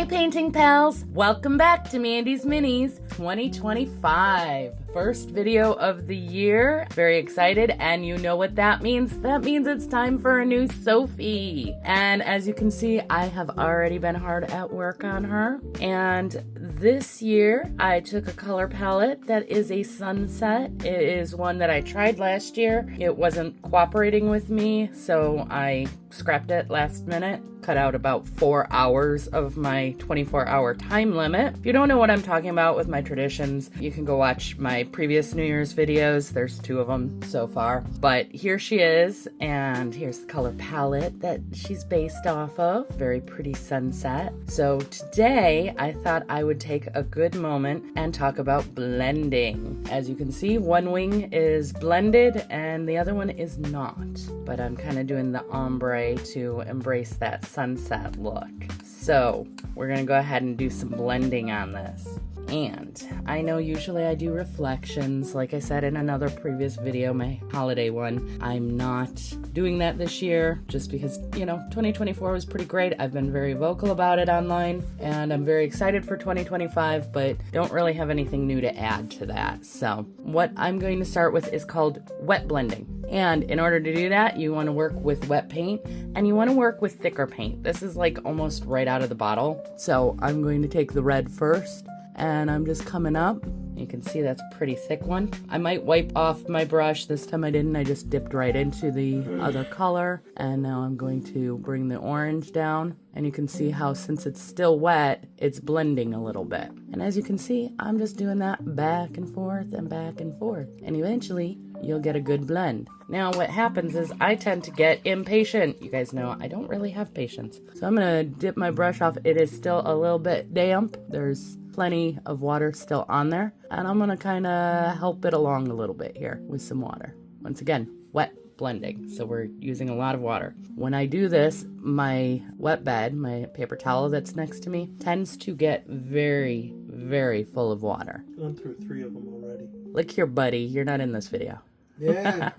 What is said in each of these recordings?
Hey painting pals, welcome back to Mandy's Minis 2025. First video of the year. Very excited, and you know what that means. That means it's time for a new Sophie. And as you can see, I have already been hard at work on her. And this year, I took a color palette that is a sunset. It is one that I tried last year. It wasn't cooperating with me, so I scrapped it last minute. Cut out about 4 hours of my 24-hour time limit. If you don't know what I'm talking about with my traditions, you can go watch my previous New Year's videos. There's 2 of them so far. But here she is, and here's the color palette that she's based off of. Very pretty sunset. So today, I thought I would take a good moment and talk about blending. As you can see, one wing is blended and the other one is not. But I'm kind of doing the ombre to embrace that sunset look. So we're gonna go ahead and do some blending on this. And I know usually I do reflections, like I said in another previous video, my holiday one. I'm not doing that this year just because, 2024 was pretty great. I've been very vocal about it online, and I'm very excited for 2025, but don't really have anything new to add to that. So what I'm going to start with is called wet blending. And in order to do that, you want to work with wet paint, and you want to work with thicker paint. This is like almost right out of the bottle. So I'm going to take the red first, and I'm just coming up. You can see that's a pretty thick one. I might wipe off my brush. This time I didn't. I just dipped right into the other color. And now I'm going to bring the orange down. And you can see how, since it's still wet, it's blending a little bit. And as you can see, I'm just doing that back and forth and back and forth. And eventually, you'll get a good blend. Now, what happens is I tend to get impatient. You guys know I don't really have patience. So I'm gonna dip my brush off. It is still a little bit damp. There's plenty of water still on there. And I'm gonna kind of help it along a little bit here with some water. Once again, wet blending. So we're using a lot of water. When I do this, my wet bed, my paper towel that's next to me, tends to get very, very full of water. Gone through 3 of them already. Look here, buddy. You're not in this video. Yeah.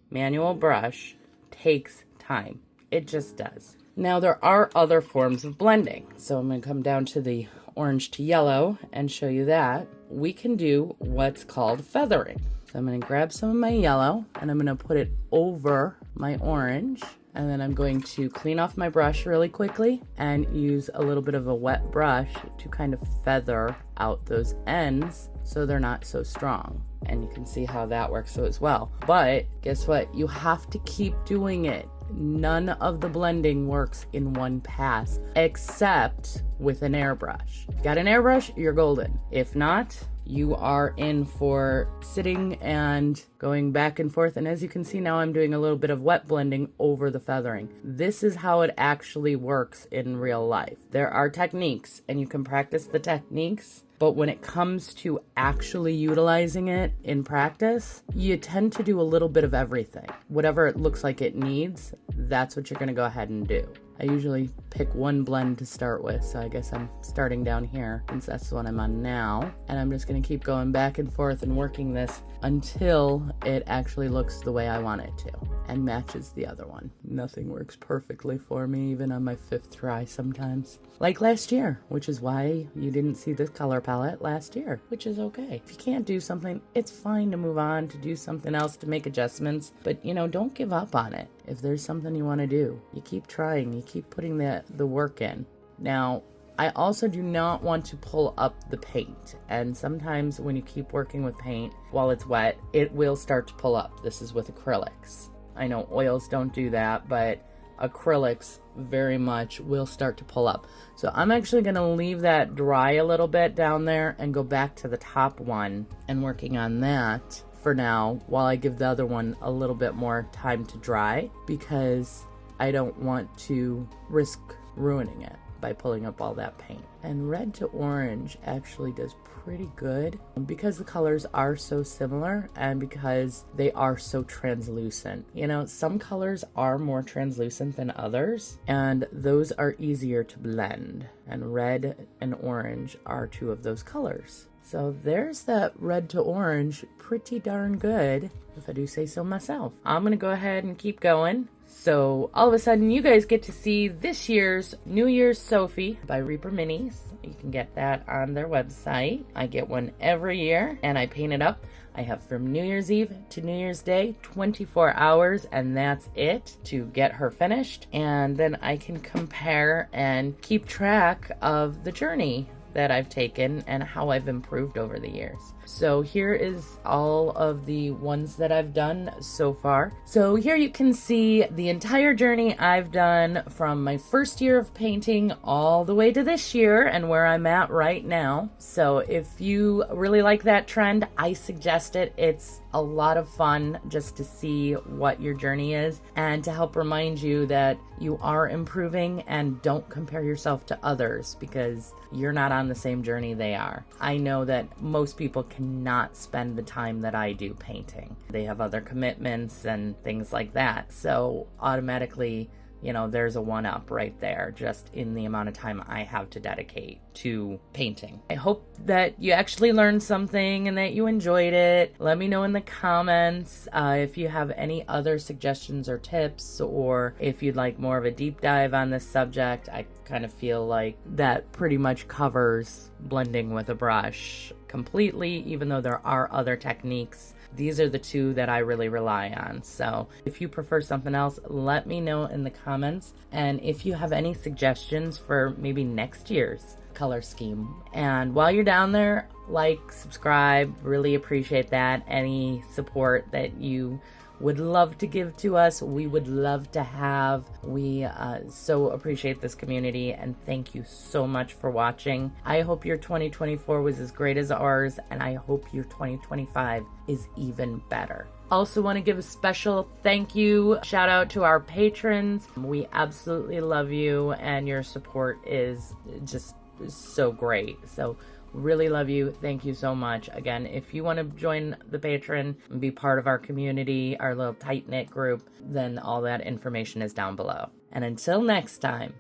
Manual brush takes time. It just does. Now, there are other forms of blending. So I'm going to come down to the orange to yellow and show you that. We can do what's called feathering. So I'm going to grab some of my yellow and I'm going to put it over my orange. And then I'm going to clean off my brush really quickly and use a little bit of a wet brush to kind of feather out those ends so they're not so strong. And you can see how that works so as well. But guess what? You have to keep doing it. None of the blending works in one pass except with an airbrush. If you got an airbrush, you're golden. If not, you are in for sitting and going back and forth. And as you can see now, I'm doing a little bit of wet blending over the feathering. This is how it actually works in real life. There are techniques and you can practice the techniques, but when it comes to actually utilizing it in practice, you tend to do a little bit of everything. Whatever it looks like it needs, that's what you're gonna go ahead and do. I usually pick one blend to start with, so I guess I'm starting down here since that's the one I'm on now. And I'm just gonna keep going back and forth and working this until it actually looks the way I want it to and matches the other one. Nothing works perfectly for me, even on my 5th try sometimes. Like last year, which is why you didn't see this color palette last year, which is okay. If you can't do something, it's fine to move on, to do something else, to make adjustments, but don't give up on it. If there's something you want to do, you keep trying, you keep putting the work in. Now, I also do not want to pull up the paint, and sometimes when you keep working with paint while it's wet, it will start to pull up. This is with acrylics. I know oils don't do that, but acrylics very much will start to pull up. So I'm actually going to leave that dry a little bit down there and go back to the top one and working on that for now while I give the other one a little bit more time to dry, because I don't want to risk ruining it by pulling up all that paint. And red to orange actually does pretty good because the colors are so similar and because they are so translucent. Some colors are more translucent than others, and those are easier to blend. And red and orange are 2 of those colors. So there's that red to orange, pretty darn good, if I do say so myself. I'm gonna go ahead and keep going. So all of a sudden you guys get to see this year's New Year's Sophie by Reaper Minis. You can get that on their website. I get one every year and I paint it up. I have from New Year's Eve to New Year's Day, 24 hours, and that's it to get her finished. And then I can compare and keep track of the journey that I've taken and how I've improved over the years. So here is all of the ones that I've done so far. So here you can see the entire journey I've done from my first year of painting all the way to this year and where I'm at right now. So if you really like that trend, I suggest it. It's a lot of fun just to see what your journey is and to help remind you that you are improving, and don't compare yourself to others because you're not on the same journey they are. I know that most people cannot spend the time that I do painting. They have other commitments and things like that. So automatically, you know, there's a one up right there just in the amount of time I have to dedicate to painting. I hope that you actually learned something and that you enjoyed it. Let me know in the comments if you have any other suggestions or tips, or if you'd like more of a deep dive on this subject. I kind of feel like that pretty much covers blending with a brush completely, even though there are other techniques. These are the two that I really rely on. So if you prefer something else, let me know in the comments. And if you have any suggestions for maybe next year's color scheme. And while you're down there, like, subscribe, really appreciate that. Any support that you would love to give to us, we would love to have. We so appreciate this community, and thank you so much for watching. I hope your 2024 was as great as ours, and I hope your 2025 is even better. Also want to give a special thank you, shout out to our patrons. We absolutely love you, and your support is just so great. So really love you. Thank you so much. Again, if you want to join the Patreon and be part of our community, our little tight-knit group, then all that information is down below. And until next time,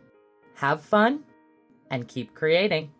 have fun and keep creating.